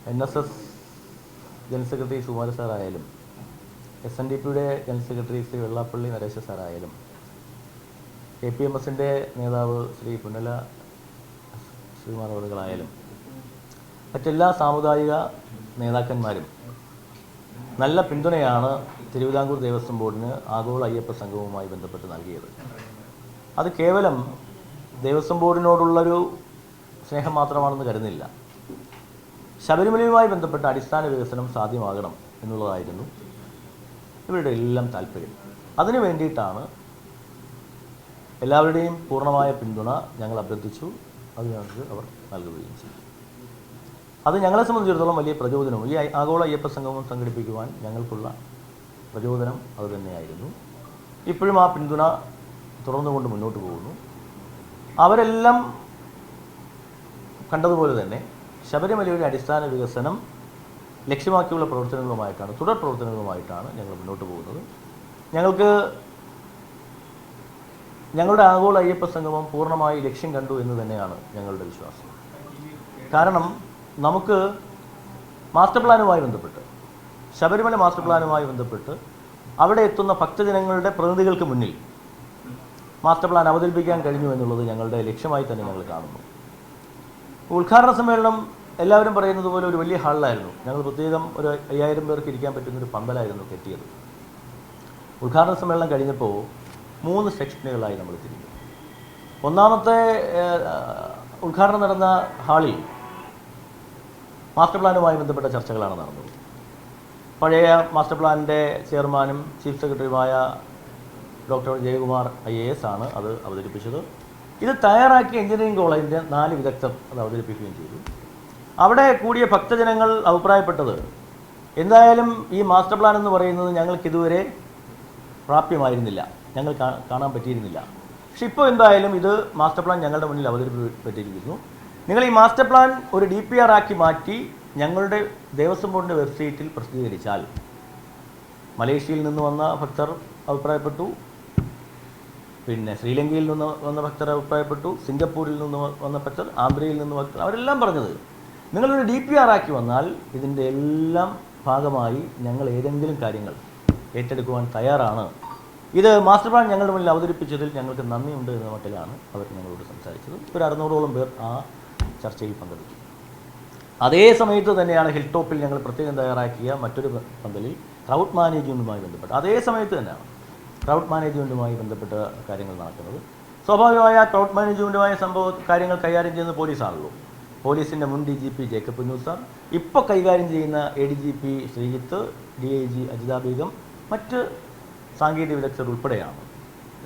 NSS general secretary Sukumara സാറായാലും SNDPയുടെ general secretary Shri Vellappally Naresha സാറായാലും KPMSൻ്റെ നേതാവ് ശ്രീ പുന്നല ശ്രീമാനവറുകളായാലും മറ്റെല്ലാ സാമുദായിക നേതാക്കന്മാരും നല്ല പിന്തുണയാണ് തിരുവിതാംകൂർ ദേവസ്വം ബോർഡിന് ആഗോള അയ്യപ്പ സംഘവുമായി ബന്ധപ്പെട്ട് നൽകിയത്. അത് കേവലം ദേവസ്വം ബോർഡിനോടുള്ളൊരു സ്നേഹം മാത്രമാണെന്ന് കരുതുന്നില്ല. ശബരിമലയുമായി ബന്ധപ്പെട്ട അടിസ്ഥാന വികസനം സാധ്യമാകണം എന്നുള്ളതായിരുന്നു ഇവരുടെ എല്ലാം താല്പര്യം. അതിനു വേണ്ടിയിട്ടാണ് എല്ലാവരുടെയും പൂർണ്ണമായ പിന്തുണ ഞങ്ങൾ അഭ്യർത്ഥിച്ചു. അത് ഞങ്ങൾക്ക് അവർ നൽകുകയും ചെയ്തു. അത് ഞങ്ങളെ സംബന്ധിച്ചിടത്തോളം വലിയ പ്രചോദനവും ഈ ആഗോള അയ്യപ്പ സംഗമം സംഘടിപ്പിക്കുവാൻ ഞങ്ങൾക്കുള്ള പ്രചോദനം അതുതന്നെയായിരുന്നു. ഇപ്പോഴും ആ പിന്തുണ തുടർന്നുകൊണ്ട് മുന്നോട്ട് പോകുന്നു. അവരെല്ലാം കണ്ടതുപോലെ തന്നെ ശബരിമലയുടെ അടിസ്ഥാന വികസനം ലക്ഷ്യമാക്കിയുള്ള പ്രവർത്തനങ്ങളുമായിട്ടാണ്, തുടർ പ്രവർത്തനങ്ങളുമായിട്ടാണ് ഞങ്ങൾ മുന്നോട്ട് പോകുന്നത്. ഞങ്ങളുടെ ആഗോള അയ്യപ്പ സംഗമം പൂർണ്ണമായി ലക്ഷ്യം കണ്ടു എന്ന് തന്നെയാണ് ഞങ്ങളുടെ വിശ്വാസം. കാരണം നമുക്ക് മാസ്റ്റർ പ്ലാനുമായി ബന്ധപ്പെട്ട്, ശബരിമല മാസ്റ്റർ പ്ലാനുമായി ബന്ധപ്പെട്ട് അവിടെ എത്തുന്ന ഭക്തജനങ്ങളുടെ പ്രതിനിധികൾക്ക് മുന്നിൽ മാസ്റ്റർ പ്ലാൻ അവതരിപ്പിക്കാൻ കഴിഞ്ഞു എന്നുള്ളത് ഞങ്ങളുടെ ലക്ഷ്യമായി തന്നെ ഞങ്ങൾ കാണുന്നു. ഉദ്ഘാടന സമ്മേളനം എല്ലാവരും പറയുന്നത് പോലെ ഒരു വലിയ ഹാളിലായിരുന്നു. ഞങ്ങൾ പ്രത്യേകം ഒരു 5000 പേർക്ക് ഇരിക്കാൻ പറ്റുന്നൊരു പന്തലായിരുന്നു കെട്ടിയത്. ഉദ്ഘാടന സമ്മേളനം കഴിഞ്ഞപ്പോൾ 3 സെക്ഷനുകളായി നമ്മൾ തിരിഞ്ഞു. ഒന്നാമത്തെ ഉദ്ഘാടനം നടന്ന ഹാളിൽ മാസ്റ്റർ പ്ലാനുമായി ബന്ധപ്പെട്ട ചർച്ചകളാണ് നടന്നത്. പഴയ മാസ്റ്റർ പ്ലാനിൻ്റെ ചെയർമാനും ചീഫ് സെക്രട്ടറിയുമായ ഡോക്ടർ ജയകുമാർ IAS ആണ് അത് അവതരിപ്പിച്ചത്. ഇത് തയ്യാറാക്കിയ എഞ്ചിനീയറിംഗ് കോളേജിൻ്റെ 4 വിദഗ്ധർ അത് അവതരിപ്പിക്കുകയും ചെയ്തു. അവിടെ കൂടിയ ഭക്തജനങ്ങൾ അഭിപ്രായപ്പെട്ടത്, എന്തായാലും ഈ മാസ്റ്റർ പ്ലാൻ എന്ന് പറയുന്നത് ഞങ്ങൾക്കിതുവരെ പ്രാപ്യമായിരുന്നില്ല, ഞങ്ങൾ കാണാൻ പറ്റിയിരുന്നില്ല. പക്ഷെ ഇപ്പോൾ എന്തായാലും ഇത് മാസ്റ്റർ പ്ലാൻ ഞങ്ങളുടെ മുന്നിൽ അവതരിപ്പിച്ചിരിക്കുന്നു. നിങ്ങൾ ഈ മാസ്റ്റർ പ്ലാൻ ഒരു DPR ആക്കി മാറ്റി ഞങ്ങളുടെ ദേവസ്വം ബോർഡിൻ്റെ വെബ്സൈറ്റിൽ പ്രസിദ്ധീകരിച്ചാൽ മലേഷ്യയിൽ നിന്ന് വന്ന ഭക്തർ അഭിപ്രായപ്പെട്ടു, പിന്നെ ശ്രീലങ്കയിൽ നിന്ന് വന്ന ഭക്തർ അഭിപ്രായപ്പെട്ടു, സിംഗപ്പൂരിൽ നിന്ന് വന്ന ഭക്തർ, ആന്ധ്രയിൽ നിന്ന് ഭക്തർ, അവരെല്ലാം പറഞ്ഞത് നിങ്ങളൊരു DPR ആക്കി വന്നാൽ ഇതിൻ്റെ എല്ലാം ഭാഗമായി ഞങ്ങൾ ഏതെങ്കിലും കാര്യങ്ങൾ ഏറ്റെടുക്കുവാൻ തയ്യാറാണ്. ഇത് മാസ്റ്റർ പ്ലാൻ ഞങ്ങളുടെ മുന്നിൽ അവതരിപ്പിച്ചതിൽ ഞങ്ങൾക്ക് നന്ദിയുണ്ട് എന്ന മട്ടിലാണ് അവർ ഞങ്ങളോട് സംസാരിച്ചത്. ഒരു 600ഓളം പേർ ആ ചർച്ചയിൽ പങ്കെടുത്തു. അതേ സമയത്ത് തന്നെയാണ് ഹിൽ ടോപ്പിൽ ഞങ്ങൾ പ്രത്യേകം തയ്യാറാക്കിയ മറ്റൊരു പന്തലിൽ ക്രൗഡ് മാനേജ്മെൻറ്റുമായി ബന്ധപ്പെട്ട് അതേ സമയത്ത് തന്നെയാണ് ക്രൗഡ് മാനേജ്മെൻറ്റുമായി ബന്ധപ്പെട്ട കാര്യങ്ങൾ നടക്കുന്നത്. സ്വാഭാവികമായ ക്രൗഡ് മാനേജ്മെൻറ്റുമായ കാര്യങ്ങൾ കൈകാര്യം ചെയ്യുന്നത് പോലീസാണല്ലോ. പോലീസിൻ്റെ മുൻ DGP ജേക്കബ് പുന്നൂസ് സാർ, ഇപ്പോൾ കൈകാര്യം ചെയ്യുന്ന ADGP ശ്രീജിത്ത്, DIG അജിത ബീഗം, മറ്റ് സാങ്കേതിക വിദഗ്ധർ ഉൾപ്പെടെയാണ്.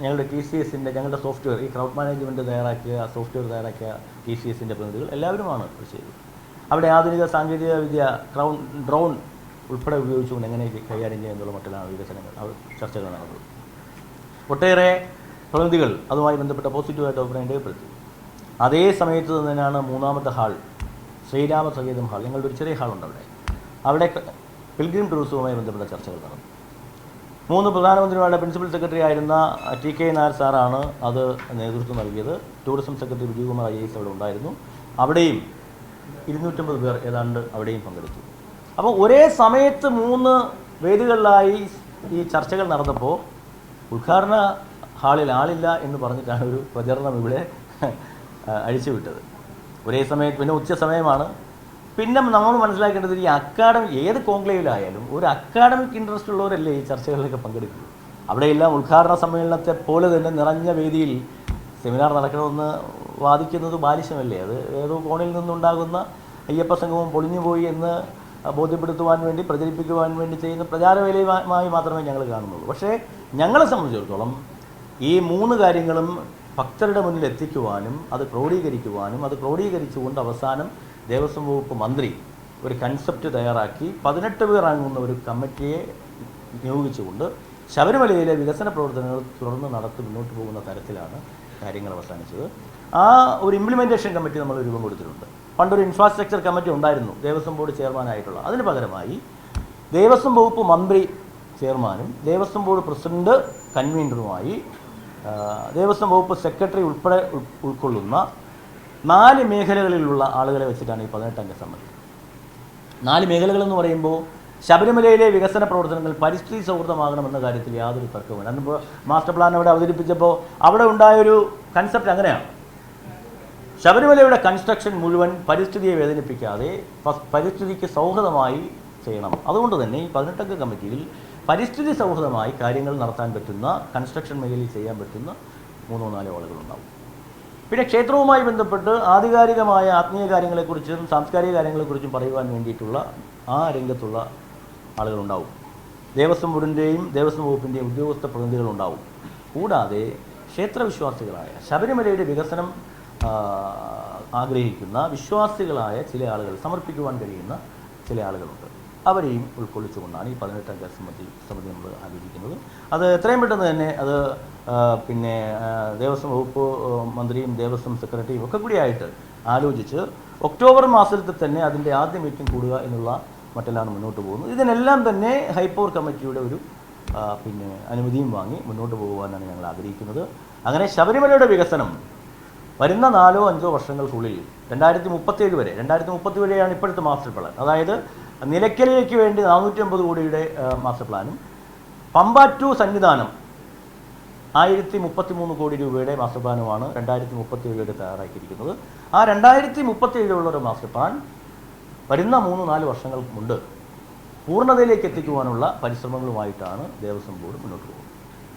ഞങ്ങളുടെ TCSൻ്റെ ഞങ്ങളുടെ സോഫ്റ്റ്വെയർ, ഈ ക്രൗഡ് മാനേജ്മെൻറ്റ് തയ്യാറാക്കിയ സോഫ്റ്റ്വെയർ തയ്യാറാക്കിയ TCSൻ്റെ പ്രതിനിധികൾ എല്ലാവരുമാണ് ചെയ്തത്. അവിടെ ആധുനിക സാങ്കേതിക വിദ്യ ഡ്രോൺ ഉൾപ്പെടെ ഉപയോഗിച്ചുകൊണ്ട് എങ്ങനെ കൈകാര്യം ചെയ്യുന്നുള്ള മട്ടിലാണ് വികസനങ്ങൾ ചർച്ചകൾ നടന്നത്. ഒട്ടേറെ പ്രതിനിധികൾ അതുമായി ബന്ധപ്പെട്ട പോസിറ്റീവായിട്ട് അഭിപ്രായം രേഖപ്പെടുത്തി. അതേ സമയത്ത് തന്നെയാണ് മൂന്നാമത്തെ ഹാൾ, ശ്രീരാമ സങ്കേതം ഹാൾ, ഞങ്ങളുടെ ഒരു ചെറിയ ഹാളുണ്ട് അവിടെ പിൽഗ്രിം ടൂറിസവുമായി ബന്ധപ്പെട്ട ചർച്ചകൾ നടന്നു. 3 പ്രധാനമന്ത്രിമാരുടെ പ്രിൻസിപ്പൽ സെക്രട്ടറി ആയിരുന്ന TK നായർ സാറാണ് അത് നേതൃത്വം നൽകിയത്. ടൂറിസം സെക്രട്ടറി വിജയകുമാർ IAS അവിടെ ഉണ്ടായിരുന്നു. അവിടെയും 250 പേർ ഏതാണ്ട് അവിടെയും പങ്കെടുത്തു. അപ്പോൾ ഒരേ സമയത്ത് 3 വേദികളിലായി ഈ ചർച്ചകൾ നടന്നപ്പോൾ ഉദ്ഘാടന ഹാളിൽ ആളില്ല എന്ന് പറഞ്ഞിട്ടാണ് ഒരു പ്രചരണം ഇവിടെ അഴിച്ചുവിട്ടത്. ഒരേ സമയത്ത് പിന്നെ ഉച്ച സമയമാണ്. പിന്നെ നമ്മൾ മനസ്സിലാക്കേണ്ടത് ഈ അക്കാഡമിക് ഏത് കോൺക്ലേവിലായാലും ഒരു അക്കാഡമിക് ഇൻട്രസ്റ്റ് ഉള്ളവരല്ലേ ഈ ചർച്ചകളിലൊക്കെ പങ്കെടുക്കുന്നത്. അവിടെയെല്ലാം ഉദ്ഘാടന സമ്മേളനത്തെ പോലെ തന്നെ നിറഞ്ഞ വേദിയിൽ സെമിനാർ നടക്കണമെന്ന് വാദിക്കുന്നത് ബാലിശമല്ലേ? അത് ഏതോ കോണിൽ നിന്നുണ്ടാകുന്ന അയ്യപ്പ സംഗമം പൊളിഞ്ഞുപോയി എന്ന് ബോധ്യപ്പെടുത്തുവാൻ വേണ്ടി, പ്രചരിപ്പിക്കുവാൻ വേണ്ടി ചെയ്യുന്ന പ്രചാരവേലയുമായി മാത്രമേ ഞങ്ങൾ കാണുന്നുള്ളൂ. പക്ഷേ ഞങ്ങളെ സംബന്ധിച്ചിടത്തോളം ഈ 3 കാര്യങ്ങളും ഭക്തരുടെ മുന്നിൽ എത്തിക്കുവാനും അത് ക്രോഡീകരിക്കുവാനും, അത് ക്രോഡീകരിച്ചുകൊണ്ട് അവസാനം ദേവസ്വം വകുപ്പ് മന്ത്രി ഒരു കൺസെപ്റ്റ് തയ്യാറാക്കി 18 പേർ അടങ്ങുന്ന ഒരു കമ്മിറ്റിയെ നിയോഗിച്ചുകൊണ്ട് ശബരിമലയിലെ വികസന പ്രവർത്തനങ്ങൾ തുടർന്ന് മുന്നോട്ട് പോകുന്ന തരത്തിലാണ് കാര്യങ്ങൾ അവസാനിച്ചത്. ആ ഒരു ഇംപ്ലിമെൻറ്റേഷൻ കമ്മിറ്റി നമ്മൾ രൂപം കൊടുത്തിട്ടുണ്ട്. പണ്ടൊരു ഇൻഫ്രാസ്ട്രക്ചർ കമ്മിറ്റി ഉണ്ടായിരുന്നു ദേവസ്വം ബോർഡ് ചെയർമാനായിട്ടുള്ള. അതിന് പകരമായി ദേവസ്വം വകുപ്പ് മന്ത്രി ചെയർമാനും ദേവസ്വം ബോർഡ് പ്രസിഡന്റ് കൺവീനറുമായി ദേവസ്വം വകുപ്പ് സെക്രട്ടറി ഉൾപ്പെടെ ഉൾക്കൊള്ളുന്ന 4 മേഖലകളിലുള്ള ആളുകളെ വെച്ചിട്ടാണ് ഈ 18 അംഗ സമിതി. 4 മേഖലകളെന്ന് പറയുമ്പോൾ ശബരിമലയിലെ വികസന പ്രവർത്തനങ്ങൾ പരിസ്ഥിതി സൗഹൃദമാകണമെന്ന കാര്യത്തിൽ യാതൊരു തർക്കവുമില്ല. അന്നിപ്പോൾ മാസ്റ്റർ പ്ലാൻ അവിടെ അവതരിപ്പിച്ചപ്പോൾ അവിടെ ഉണ്ടായൊരു കൺസെപ്റ്റ് അങ്ങനെയാണ്. ശബരിമലയുടെ കൺസ്ട്രക്ഷൻ മുഴുവൻ പരിസ്ഥിതിയെ വേദനിപ്പിക്കാതെ പരിസ്ഥിതിക്ക് സൗഹൃദമായി ചെയ്യണം. അതുകൊണ്ട് തന്നെ ഈ 18 അംഗ കമ്മിറ്റിയിൽ പരിസ്ഥിതി സൗഹൃദമായി കാര്യങ്ങൾ നടത്താൻ പറ്റുന്ന, കൺസ്ട്രക്ഷൻ മേഖലയിൽ ചെയ്യാൻ പറ്റുന്ന 3-4 ആളുകളുണ്ടാവും. പിന്നെ ക്ഷേത്രവുമായി ബന്ധപ്പെട്ട് ആധികാരികമായ ആത്മീയ കാര്യങ്ങളെക്കുറിച്ചും സാംസ്കാരിക കാര്യങ്ങളെക്കുറിച്ചും പറയുവാൻ വേണ്ടിയിട്ടുള്ള ആ രംഗത്തുള്ള ആളുകളുണ്ടാവും. ദേവസ്വം ബോർഡിൻ്റെയും ദേവസ്വം വകുപ്പിൻ്റെയും ഉദ്യോഗസ്ഥ പ്രതിനിധികളുണ്ടാവും. കൂടാതെ ക്ഷേത്രവിശ്വാസികളായ, ശബരിമലയുടെ വികസനം ആഗ്രഹിക്കുന്ന വിശ്വാസികളായ ചില ആളുകൾ, സമർപ്പിക്കുവാൻ കഴിയുന്ന ചില ആളുകളുണ്ട്. അവരെയും ഉൾക്കൊള്ളിച്ചുകൊണ്ടാണ് ഈ 18 അംഗ സമിതി നമ്മൾ ആലോചിക്കുന്നത്. അത് എത്രയും പെട്ടെന്ന് തന്നെ അത് പിന്നെ ദേവസ്വം വകുപ്പ് മന്ത്രിയും ദേവസ്വം സെക്രട്ടറിയും ഒക്കെ കൂടിയായിട്ട് ആലോചിച്ച് ഒക്ടോബർ മാസത്തിൽ തന്നെ അതിൻ്റെ ആദ്യ മീറ്റിംഗ് കൂടുക എന്നുള്ള മറ്റെല്ലാം മുന്നോട്ട് പോകുന്നത്. ഇതിനെല്ലാം തന്നെ ഹൈപ്പവർ കമ്മിറ്റിയുടെ ഒരു പിന്നെ അനുമതിയും വാങ്ങി മുന്നോട്ട് പോകുവാനാണ് ഞങ്ങൾ ആഗ്രഹിക്കുന്നത്. അങ്ങനെ ശബരിമലയുടെ വികസനം വരുന്ന 4-5 വർഷങ്ങൾക്കുള്ളിൽ 2037 വരെ, 2030 വരെയാണ് ഇപ്പോഴത്തെ മാസ്റ്റർ പ്ലാൻ. അതായത് നിലയ്ക്കലിലേക്ക് വേണ്ടി 450 കോടിയുടെ മാസ്റ്റർ പ്ലാനും പമ്പ ടു സന്നിധാനം 1033 കോടി രൂപയുടെ മാസ്റ്റർ പ്ലാനുമാണ് 2037 തയ്യാറാക്കിയിരിക്കുന്നത്. ആ 2037 ഒരു മാസ്റ്റർ പ്ലാൻ വരുന്ന 3-4 വർഷങ്ങൾക്ക് മുമ്പ് പൂർണ്ണതയിലേക്ക് എത്തിക്കുവാനുള്ള പരിശ്രമങ്ങളുമായിട്ടാണ് ദേവസ്വം ബോർഡ് മുന്നോട്ട് പോകുന്നത്.